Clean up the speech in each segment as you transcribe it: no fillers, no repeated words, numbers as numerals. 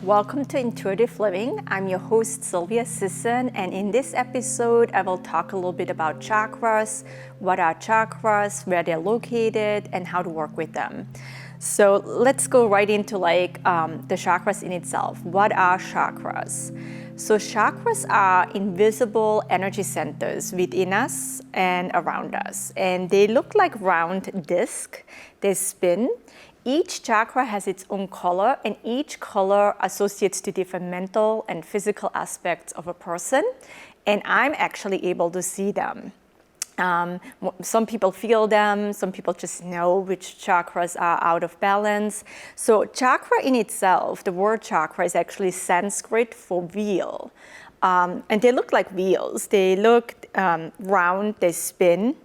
Welcome to Intuitive Living. I'm your host, Silvia Sisson, and in this episode, I will talk a little bit about chakras, what are chakras, where they're located, and how to work with them. So let's go right into the chakras in itself. What are chakras? So chakras are invisible energy centers within us and around us, and they look like round discs. They spin. Each chakra has its own color, and each color associates to different mental and physical aspects of a person, and I'm actually able to see them. Some people feel them, some people just know which chakras are out of balance. So chakra in itself, the word chakra is actually Sanskrit for wheel. And they look like wheels. They look round, they spin.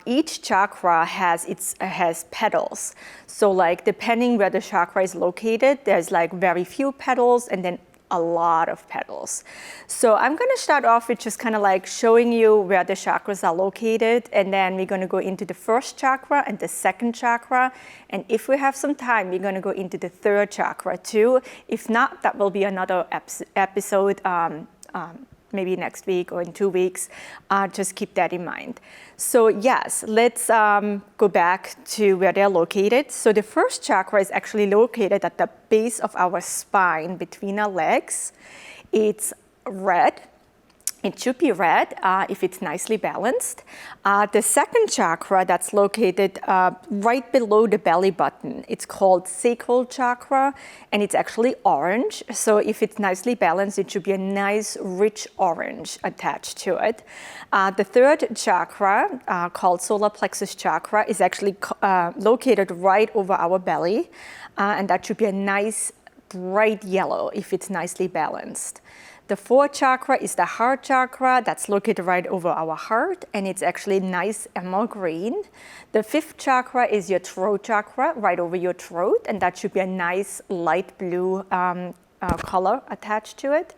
Each chakra has petals. So depending where the chakra is located, there's very few petals and then a lot of petals. So I'm going to start off with just showing you where the chakras are located, and then we're going to go into the first chakra and the second chakra, and if we have some time, we're going to go into the third chakra too. If not, that will be another episode maybe next week or in 2 weeks. Just keep that in mind. So yes, let's go back to where they're located. So the first chakra is actually located at the base of our spine between our legs. It's red. It should be red if it's nicely balanced. The second chakra that's located right below the belly button, it's called Sacral chakra, and it's actually orange. So if it's nicely balanced, it should be a nice, rich orange attached to it. The third chakra, called Solar Plexus Chakra, is actually located right over our belly, and that should be a nice, bright yellow if it's nicely balanced. The fourth chakra is the heart chakra that's located right over our heart, and it's actually nice emerald green. The fifth chakra is your throat chakra right over your throat, and that should be a nice light blue color attached to it.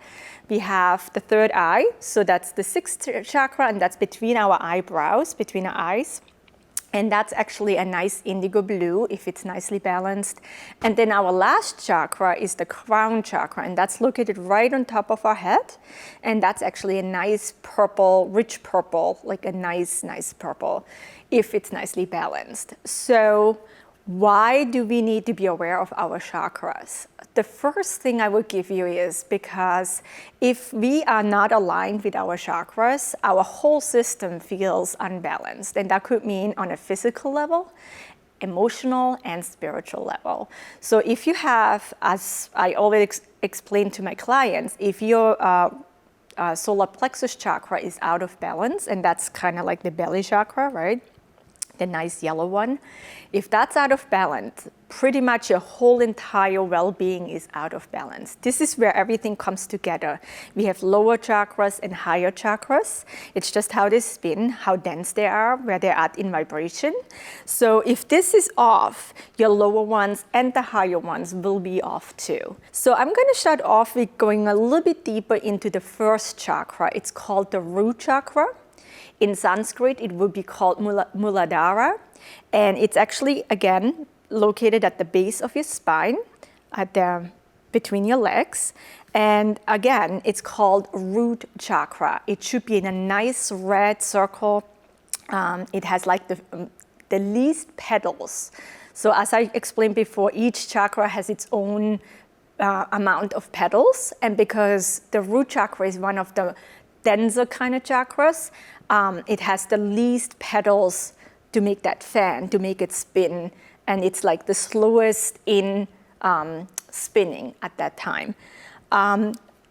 We have the third eye, so that's the sixth chakra, and that's between our eyebrows, between our eyes. And that's actually a nice indigo blue if it's nicely balanced. And then our last chakra is the crown chakra, and that's located right on top of our head. And that's actually a nice purple, rich purple, like a nice purple if it's nicely balanced. So why do we need to be aware of our chakras? The first thing I would give you is because if we are not aligned with our chakras, our whole system feels unbalanced. And that could mean on a physical level, emotional, and spiritual level. So if you have, as I always explain to my clients, if your solar plexus chakra is out of balance, and that's kind of like the belly chakra, right? The nice yellow one. If that's out of balance, pretty much your whole entire well-being is out of balance. This is where everything comes together. We have lower chakras and higher chakras. It's just how they spin, how dense they are, where they're at in vibration. So if this is off, your lower ones and the higher ones will be off too. So I'm going to start off with going a little bit deeper into the first chakra. It's called the root chakra. In Sanskrit, it would be called Muladhara, and it's actually, again, located at the base of your spine, between your legs. And again, it's called root chakra. It should be in a nice red circle. It has the least petals. So as I explained before, each chakra has its own amount of petals, and because the root chakra is one of the denser kind of chakras, it has the least petals to make that fan, to make it spin, and it's like the slowest in spinning at that time.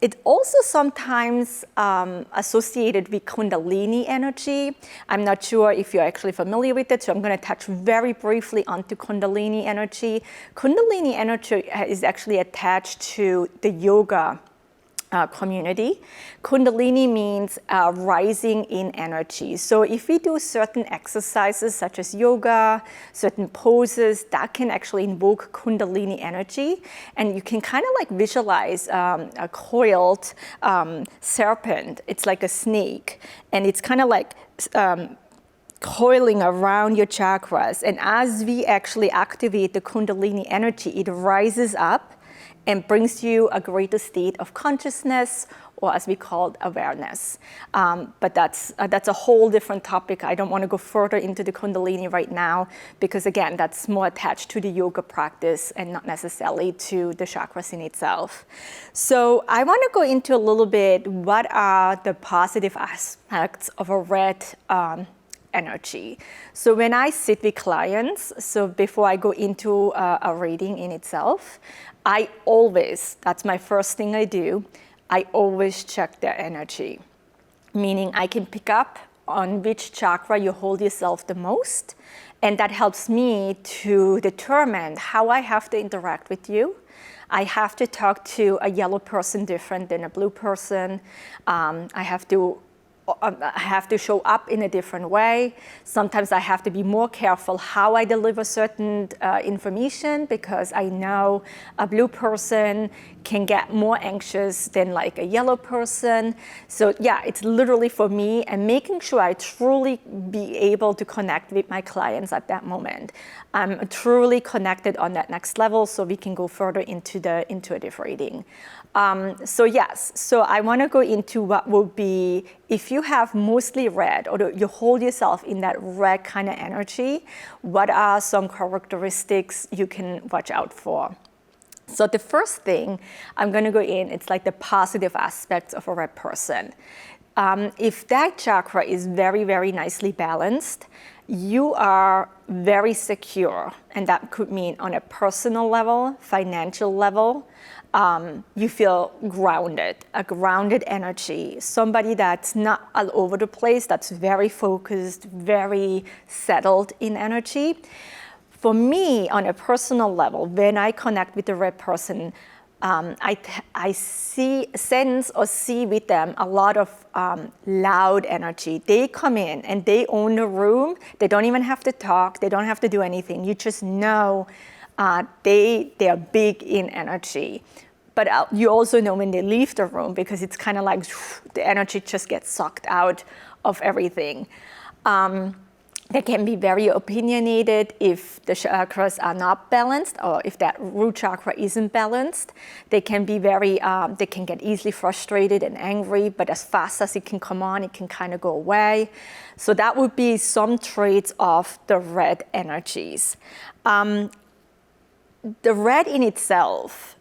It also sometimes associated with Kundalini energy. I'm not sure if you're actually familiar with it, so I'm going to touch very briefly onto Kundalini energy. Kundalini energy is actually attached to the yoga community. Kundalini means rising in energy. So if we do certain exercises such as yoga, certain poses, that can actually invoke Kundalini energy. And you can kind of visualize a coiled serpent. It's like a snake. And it's kind of coiling around your chakras. And as we actually activate the Kundalini energy, it rises up and brings you a greater state of consciousness, or as we call it, awareness. But that's a whole different topic. I don't want to go further into the Kundalini right now, because again, that's more attached to the yoga practice and not necessarily to the chakras in itself. So I want to go into a little bit, what are the positive aspects of a red energy. So when I sit with clients, so before I go into a reading in itself, I always, that's my first thing I do, I always check their energy. Meaning I can pick up on which chakra you hold yourself the most, and that helps me to determine how I have to interact with you. I have to talk to a yellow person different than a blue person. I have to show up in a different way. Sometimes I have to be more careful how I deliver certain information, because I know a blue person can get more anxious than like a yellow person. So yeah, it's literally for me, and making sure I truly be able to connect with my clients at that moment. I'm truly connected on that next level, so we can go further into the intuitive reading. So yes, so I want to go into what will be, if you have mostly red, or you hold yourself in that red kind of energy, what are some characteristics you can watch out for? So the first thing I'm going to go in, it's like the positive aspects of a red person. If that chakra is very, very nicely balanced, you are very secure, and that could mean on a personal level, financial level. You feel grounded, a grounded energy, somebody that's not all over the place, that's very focused, very settled in energy. For me, on a personal level, when I connect with the red person, I sense or see with them a lot of loud energy. They come in and they own the room. They don't even have to talk. They don't have to do anything. You just know they are big in energy. But you also know when they leave the room, because it's kind of like the energy just gets sucked out of everything. They can be very opinionated if the chakras are not balanced, or if that root chakra isn't balanced. They can be they can get easily frustrated and angry, but as fast as it can come on, it can kind of go away. So that would be some traits of the red energies. The red in itself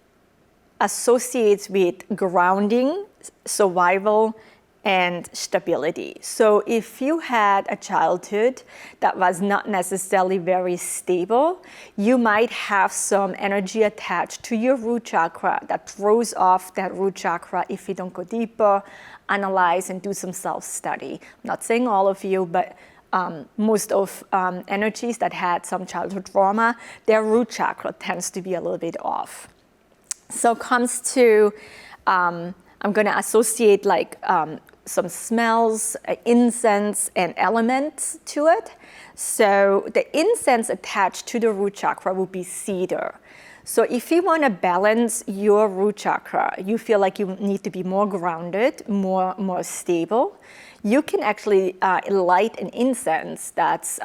associates with grounding, survival, and stability. So if you had a childhood that was not necessarily very stable, you might have some energy attached to your root chakra that throws off that root chakra if you don't go deeper, analyze, and do some self-study. I'm not saying all of you, but most of energies that had some childhood trauma, their root chakra tends to be a little bit off. So it comes to, I'm going to associate like some smells, incense, and elements to it. So the incense attached to the root chakra will be cedar. So if you want to balance your root chakra, you feel like you need to be more grounded, more stable, you can actually light an incense that's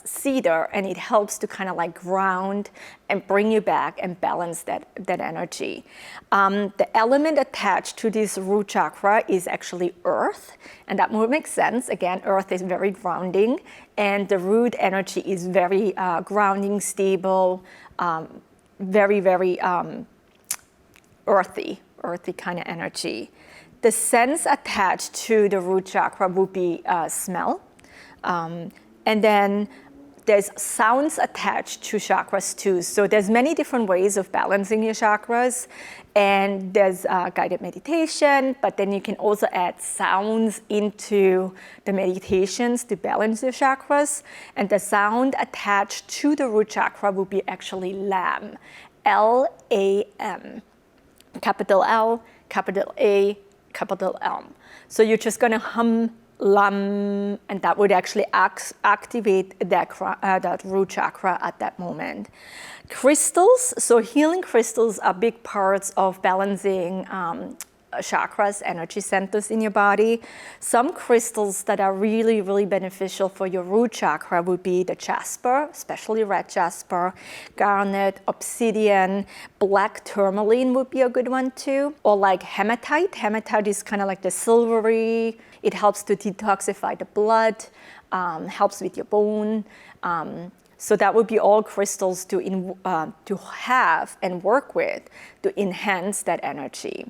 cedar, and it helps to kind of like ground and bring you back and balance that energy. The element attached to this root chakra is actually earth, and that would make sense. Again, earth is very grounding, and the root energy is very grounding, stable, very, very earthy kind of energy. The sense attached to the root chakra would be smell. And then there's sounds attached to chakras too. So there's many different ways of balancing your chakras. And there's guided meditation, but then you can also add sounds into the meditations to balance your chakras. And the sound attached to the root chakra will be actually LAM, L-A-M, capital L, capital A, capital M. So you're just going to hum lam, and that would actually activate that root chakra at that moment. Crystals, so healing crystals are big parts of balancing chakras, energy centers in your body. Some crystals that are really, really beneficial for your root chakra would be the jasper, especially red jasper, garnet, obsidian, black tourmaline would be a good one too. Or like hematite. Hematite is kind of like the silvery. It helps to detoxify the blood, helps with your bone. So that would be all crystals to have and work with to enhance that energy.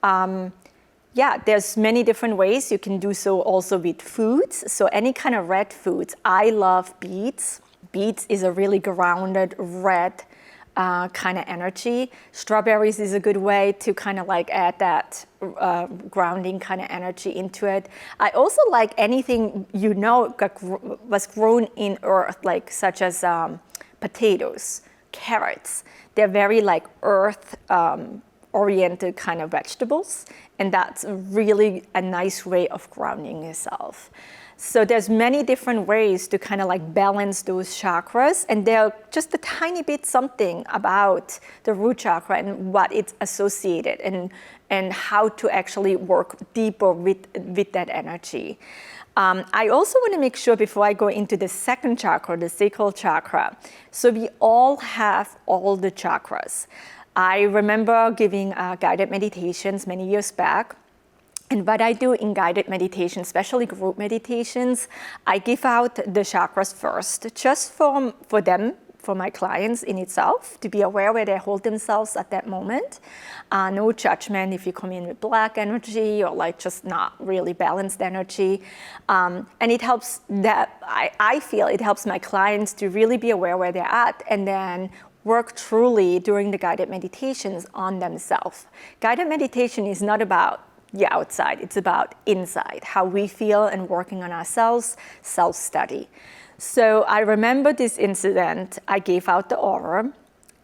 There's many different ways. You can do so also with foods. So any kind of red foods. I love beets. Beets is a really grounded red kind of energy. Strawberries is a good way to kind of like add that grounding kind of energy into it. I also like anything was grown in earth, like such as potatoes, carrots. They're very like earth oriented kind of vegetables, and that's really a nice way of grounding yourself. So there's many different ways to kind of like balance those chakras, and they're just a tiny bit something about the root chakra and what it's associated and how to actually work deeper with that energy. I also want to make sure before I go into the second chakra, the sacral chakra, so we all have all the chakras. I remember giving guided meditations many years back. And what I do in guided meditation, especially group meditations, I give out the chakras first, just for them, for my clients in itself, to be aware where they hold themselves at that moment. No judgment if you come in with black energy or like just not really balanced energy. And it helps I feel it helps my clients to really be aware where they're at and then work truly during the guided meditations on themselves. Guided meditation is not about outside, it's about inside, how we feel and working on ourselves, self-study. So I remember this incident. I gave out the aura,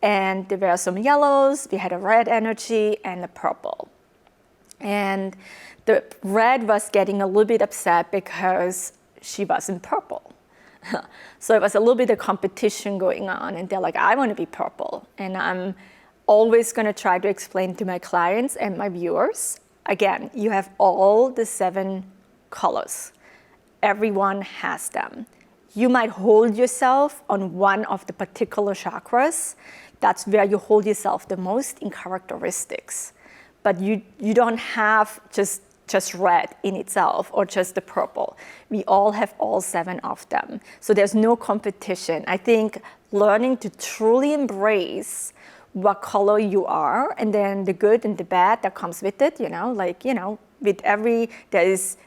and there were some yellows, we had a red energy and a purple. And the red was getting a little bit upset because she wasn't purple. So it was a little bit of competition going on, and they're like, I want to be purple. And I'm always going to try to explain to my clients and my viewers, again, you have all the 7 colors. Everyone has them. You might hold yourself on one of the particular chakras. That's where you hold yourself the most in characteristics. But you don't have just red in itself or just the purple. We all have all 7 of them. So there's no competition. I think learning to truly embrace what color you are, and then the good and the bad that comes with it, with there is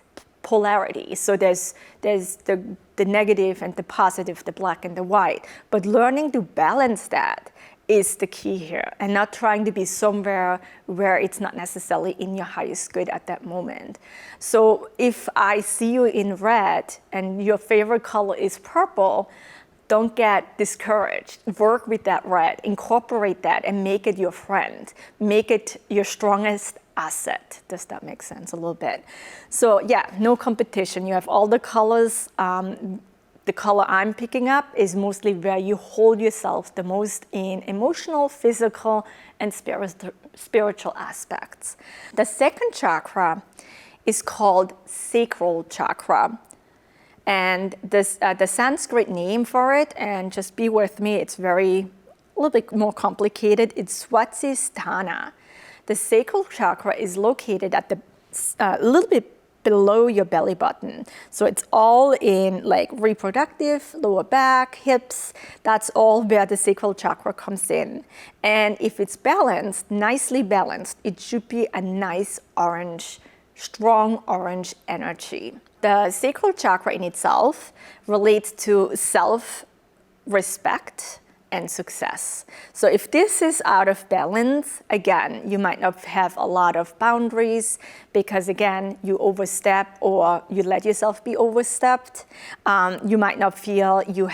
polarity. So there's the negative and the positive, the black and the white. But learning to balance that is the key here, and not trying to be somewhere where it's not necessarily in your highest good at that moment. So if I see you in red and your favorite color is purple, don't get discouraged. Work with that red, incorporate that, and make it your friend. Make it your strongest asset. Does that make sense a little bit? So no competition. You have all the colors. The color I'm picking up is mostly where you hold yourself the most in emotional, physical, and spiritual aspects. The second chakra is called Sacral Chakra. And the Sanskrit name for it, and just be with me, it's a little bit more complicated. It's Swatisthana. The sacral chakra is located at a little bit below your belly button. So it's all in like reproductive, lower back, hips. That's all where the sacral chakra comes in. And if it's balanced, nicely balanced, it should be a nice orange, strong orange energy. The sacral chakra in itself relates to self-respect and success. So if this is out of balance, again, you might not have a lot of boundaries because, again, you overstep or you let yourself be overstepped. You might not feel you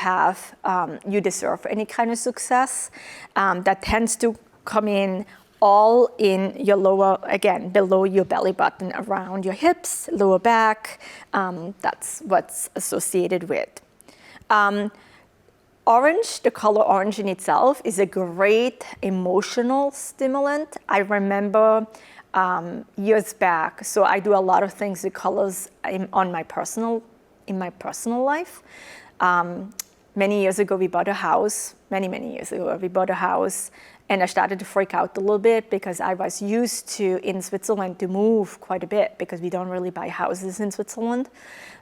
deserve any kind of success. That tends to come in all in your lower, again, below your belly button, around your hips, lower back. That's what's associated with. Orange, the color orange in itself, is a great emotional stimulant. I remember years back, so I do a lot of things with colors in my personal life. Many years ago, we bought a house. Many years ago, we bought a house, and I started to freak out a little bit because I was used to, in Switzerland, to move quite a bit because we don't really buy houses in Switzerland.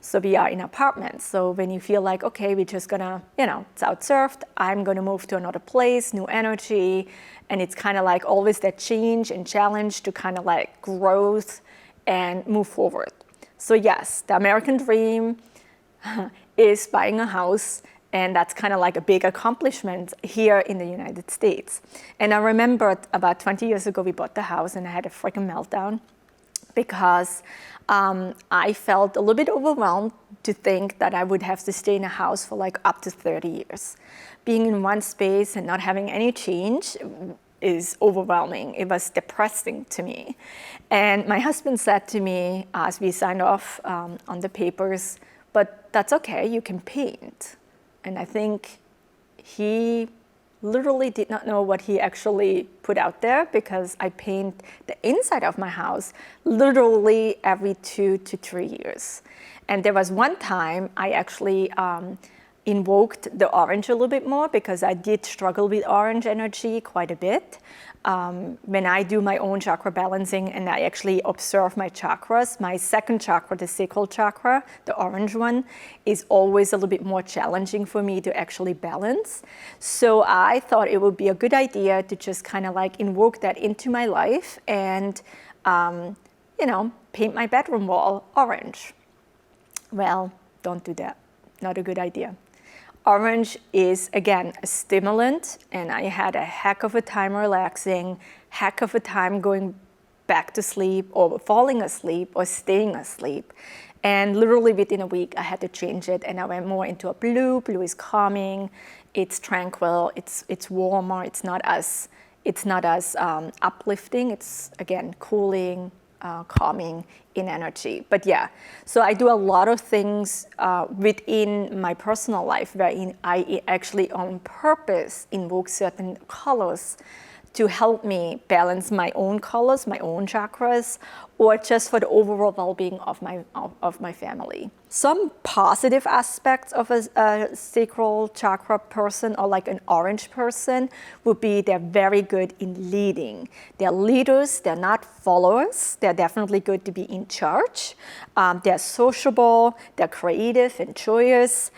So we are in apartments. So when you feel like, okay, we're just gonna, it's outsurfed, I'm gonna move to another place, new energy, and it's kind of like always that change and challenge to kind of like growth and move forward. So yes, the American dream is buying a house, and that's kind of like a big accomplishment here in the United States. And I remember about 20 years ago, we bought the house and I had a freaking meltdown because I felt a little bit overwhelmed to think that I would have to stay in a house for like up to 30 years. Being in one space and not having any change is overwhelming. It was depressing to me. And my husband said to me as we signed off on the papers, but that's okay, you can paint. And I think he literally did not know what he actually put out there because I paint the inside of my house literally every 2 to 3 years. And there was one time I actually invoked the orange a little bit more because I did struggle with orange energy quite a bit. When I do my own chakra balancing and I actually observe my chakras, my second chakra, the Sacral chakra, the orange one, is always a little bit more challenging for me to actually balance. So I thought it would be a good idea to just kind of like invoke that into my life and, paint my bedroom wall orange. Well, don't do that. Not a good idea. Orange is, again, a stimulant, and I had a heck of a time relaxing, heck of a time going back to sleep or falling asleep or staying asleep. And literally within a week, I had to change it, and I went more into a blue. Blue is calming, it's tranquil, it's warmer, it's not as uplifting. It's, again, cooling, calming in energy. But yeah, so I do a lot of things within my personal life where I actually on purpose invoke certain colors to help me balance my own colors, my own chakras, or just for the overall well-being of my family. Some positive aspects of a sacral chakra person or like an orange person would be they're very good in leading. They're leaders, they're not followers. They're definitely good to be in charge. They're sociable, they're creative and joyous.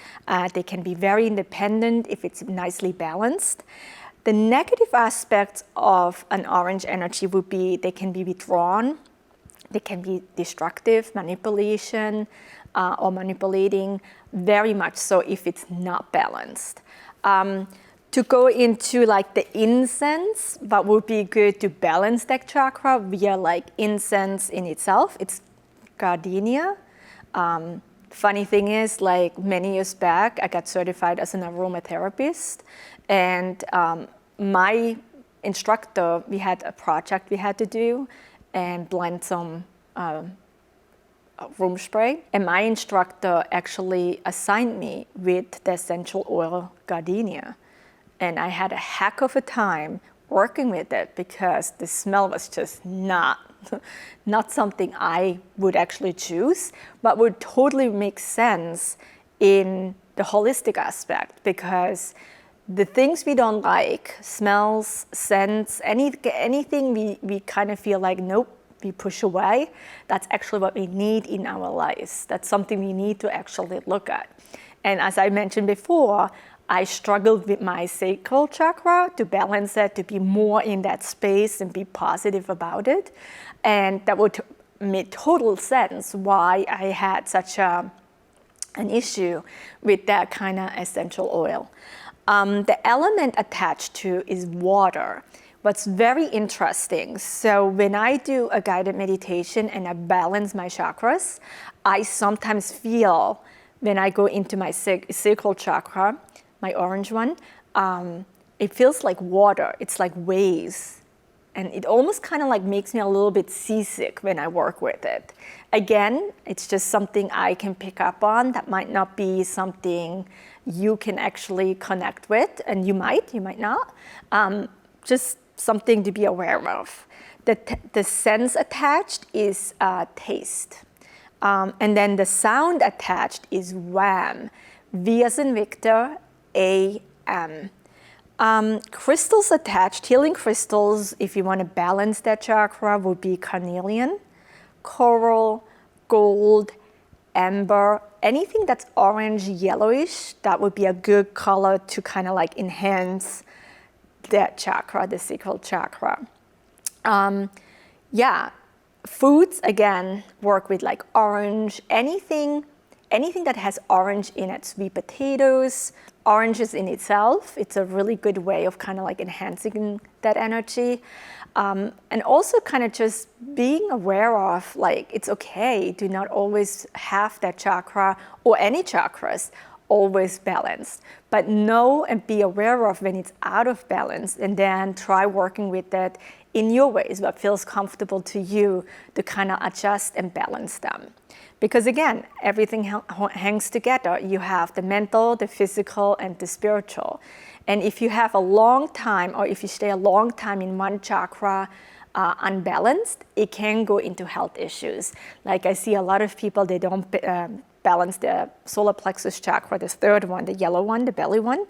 They can be very independent if it's nicely balanced. The negative aspects of an orange energy would be they can be withdrawn, they can be destructive, manipulation, or manipulating, very much so if it's not balanced. To go into like the incense, what would be good to balance that chakra via like incense in itself, it's gardenia. Funny thing is, like many years back, I got certified as an aromatherapist, and my instructor, we had a project we had to do and blend some room spray, and my instructor actually assigned me with the essential oil gardenia, and I had a heck of a time working with it because the smell was just not something I would actually choose, but would totally make sense in the holistic aspect, because the things we don't like, smells, scents, anything we kind of feel like, nope, we push away, that's actually what we need in our lives. That's something we need to actually look at. And as I mentioned before, I struggled with my sacral chakra to balance that, to be more in that space and be positive about it. And that would make total sense why I had such an issue with that kind of essential oil. The element attached to is water. What's very interesting, so when I do a guided meditation and I balance my chakras, I sometimes feel when I go into my sacral chakra, my orange one, it feels like water. It's like waves. and it almost kind of like makes me a little bit seasick when I work with it. Again, it's just something I can pick up on. That might not be something you can actually connect with, and you might not. Just something to be aware of. The sense attached is taste. And then the sound attached is wham, V as in Victor, A-M. Crystals attached, healing crystals, if you want to balance that chakra, would be carnelian, coral, gold, amber, anything that's orange, yellowish, that would be a good color to kind of like enhance that chakra, the sacral chakra. Foods, again, work with like orange, anything that has orange in it, sweet potatoes, oranges in itself, it's a really good way of kind of like enhancing that energy. And also kind of just being aware of like, it's okay to not always have that chakra or any chakras always balanced, but know and be aware of when it's out of balance, and then try working with that in your ways, what feels comfortable to you, to kind of adjust and balance them. Because again, everything hangs together. You have the mental, the physical, and the spiritual. And if you have a long time, or if you stay a long time in one chakra unbalanced, it can go into health issues. Like I see a lot of people, they don't balance the solar plexus chakra, the third one, the yellow one, the belly one,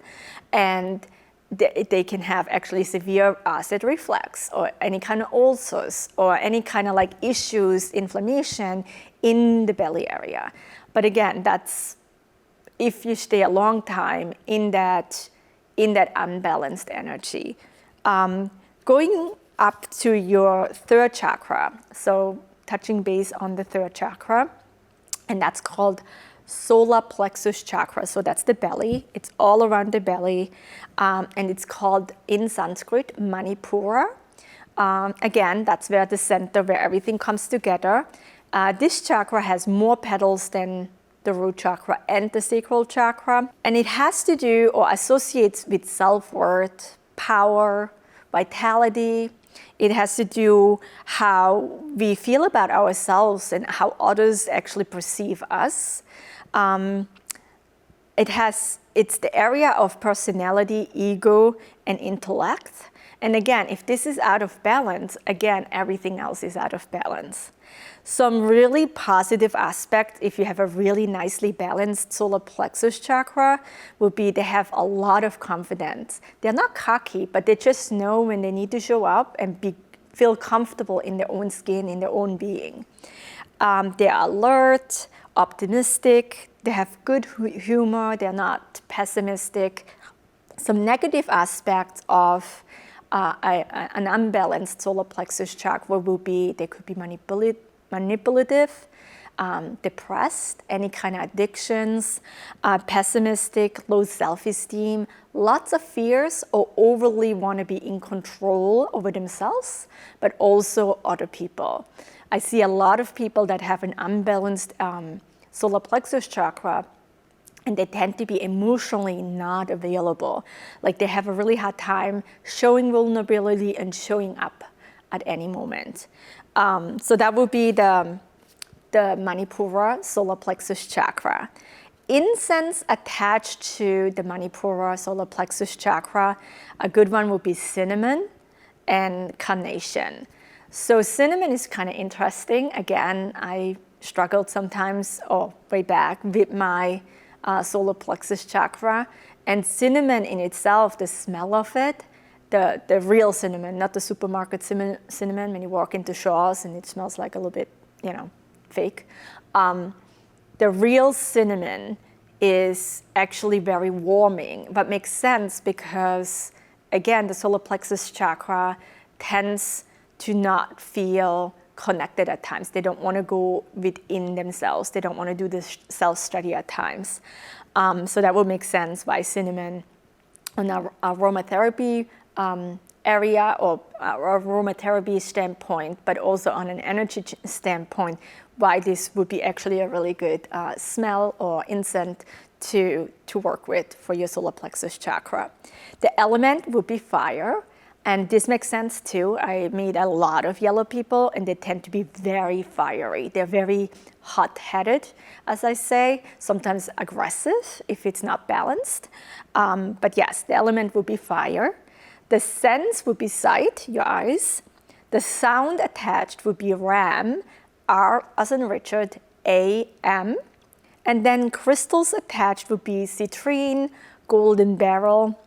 and they can have actually severe acid reflux or any kind of ulcers or any kind of like issues, inflammation in the belly area. But again, that's if you stay a long time in that unbalanced energy. Going up to your third chakra, so touching base on the third chakra, and that's called Solar Plexus Chakra. So that's the belly. It's all around the belly, and it's called in Sanskrit Manipura. Again, that's where the center, where everything comes together. This chakra has more petals than the root chakra and the sacral chakra, and it has to do or associates with self-worth, power, vitality. It has to do how we feel about ourselves and how others actually perceive us. It's the area of personality, ego, and intellect. And again, if this is out of balance, again, everything else is out of balance. Some really positive aspects, if you have a really nicely balanced solar plexus chakra, would be they have a lot of confidence. They're not cocky, but they just know when they need to show up and feel comfortable in their own skin, in their own being. They are alert, optimistic, they have good humor, they're not pessimistic. Some negative aspects of an unbalanced solar plexus chakra will be they could be manipulative, depressed, any kind of addictions, pessimistic, low self-esteem, lots of fears, or overly want to be in control over themselves, but also other people. I see a lot of people that have an unbalanced solar plexus chakra, and they tend to be emotionally not available. Like they have a really hard time showing vulnerability and showing up at any moment. So that would be the Manipura solar plexus chakra. Incense attached to the Manipura solar plexus chakra, a good one would be cinnamon and carnation. So cinnamon is kind of interesting. Again, I struggled sometimes, way back, with my solar plexus chakra. And cinnamon in itself, the smell of it, the real cinnamon, not the supermarket cinnamon when you walk into Shaw's and it smells like a little bit, fake. The real cinnamon is actually very warming, but makes sense because, again, the solar plexus chakra tends to not feel connected at times. They don't want to go within themselves. They don't want to do this self-study at times. So that would make sense why cinnamon on our aromatherapy area or aromatherapy standpoint, but also on an energy standpoint, why this would be actually a really good smell or incense to work with for your solar plexus chakra. The element would be fire. And this makes sense too. I meet a lot of yellow people and they tend to be very fiery. They're very hot-headed, as I say, sometimes aggressive if it's not balanced. But yes, the element would be fire. The sense would be sight, your eyes. The sound attached would be Ram, R as in Richard, A, M. And then crystals attached would be citrine, golden beryl.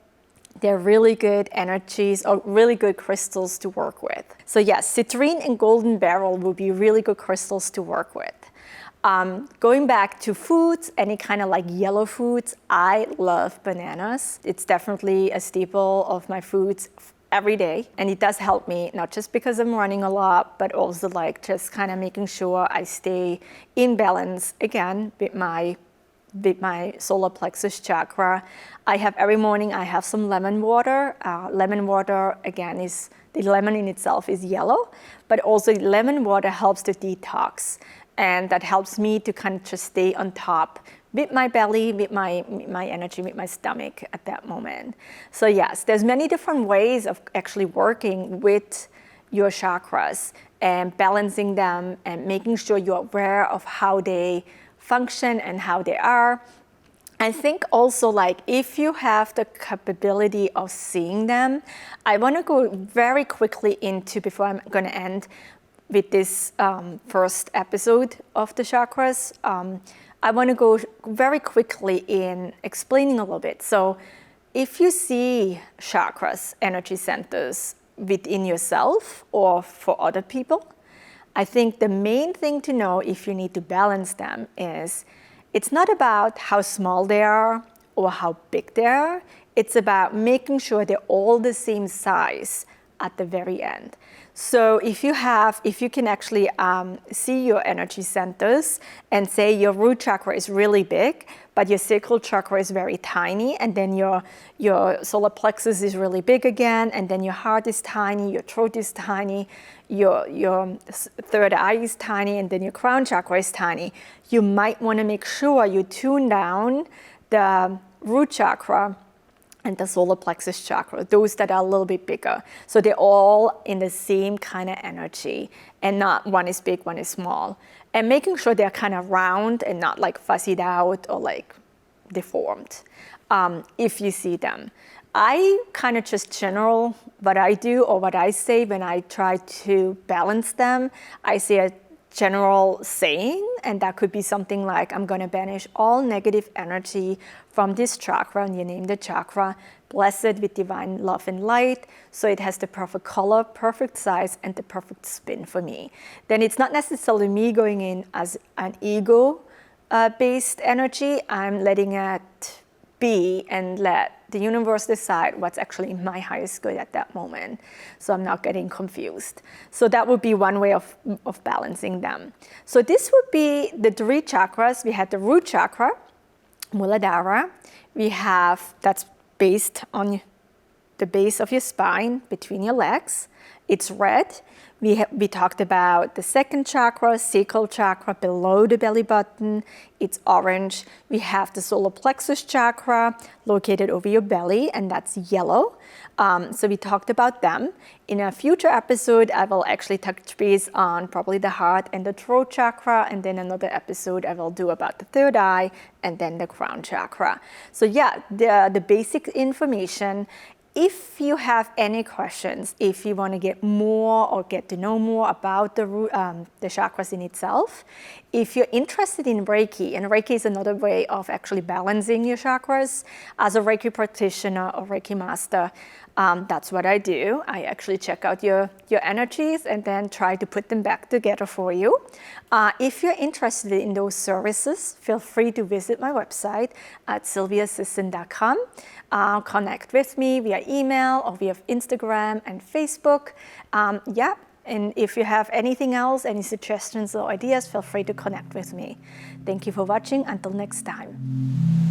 They're really good energies or really good crystals to work with. So yes, citrine and golden beryl will be really good crystals to work with. Going back to foods, any kind of like yellow foods, I love bananas. It's definitely a staple of my foods every day. And it does help me, not just because I'm running a lot, but also like just kind of making sure I stay in balance again with my solar plexus chakra. Every morning I have some lemon water. Lemon water, again, is the lemon in itself is yellow, but also lemon water helps to detox. And that helps me to kind of just stay on top with my belly, with my energy, with my stomach at that moment. So yes, there's many different ways of actually working with your chakras and balancing them and making sure you're aware of how they function and how they are. I think also like if you have the capability of seeing them, I want to go very quickly into, before I'm going to end with this first episode of the chakras, I want to go very quickly in explaining a little bit. So if you see chakras, energy centers within yourself or for other people, I think the main thing to know if you need to balance them is it's not about how small they are or how big they are. It's about making sure they're all the same size at the very end. So if you can actually see your energy centers and say your root chakra is really big, but your sacral chakra is very tiny, and then your solar plexus is really big again, and then your heart is tiny, your throat is tiny, your third eye is tiny, and then your crown chakra is tiny, you might want to make sure you tune down the root chakra and the solar plexus chakra, those that are a little bit bigger. So they're all in the same kind of energy and not one is big, one is small. And making sure they're kind of round and not like fuzzied out or like deformed if you see them. I kind of just general what I do or what I say when I try to balance them. I say a general saying, and that could be something like, I'm going to banish all negative energy from this chakra, and you name the chakra, bless it with divine love and light, so it has the perfect color, perfect size, and the perfect spin for me. Then it's not necessarily me going in as an ego-based energy. I'm letting it be and let the universe decide what's actually my highest good at that moment. So I'm not getting confused. So that would be one way of balancing them. So this would be the three chakras. We had the root chakra, Muladhara. That's based on the base of your spine between your legs. It's red. We talked about the second chakra, sacral chakra, below the belly button. It's orange. We have the solar plexus chakra located over your belly, and that's yellow. So we talked about them. In a future episode, I will actually touch base on probably the heart and the throat chakra, and then another episode I will do about the third eye and then the crown chakra. So yeah, the basic information. If you have any questions, if you want to get more or get to know more about the chakras in itself, if you're interested in Reiki, and Reiki is another way of actually balancing your chakras, as a Reiki practitioner or Reiki master, that's what I do. I actually check out your energies and then try to put them back together for you. If you're interested in those services, feel free to visit my website at silviasisson.com. Connect with me via email or via Instagram and Facebook. And if you have anything else, any suggestions or ideas, feel free to connect with me. Thank you for watching. Until next time.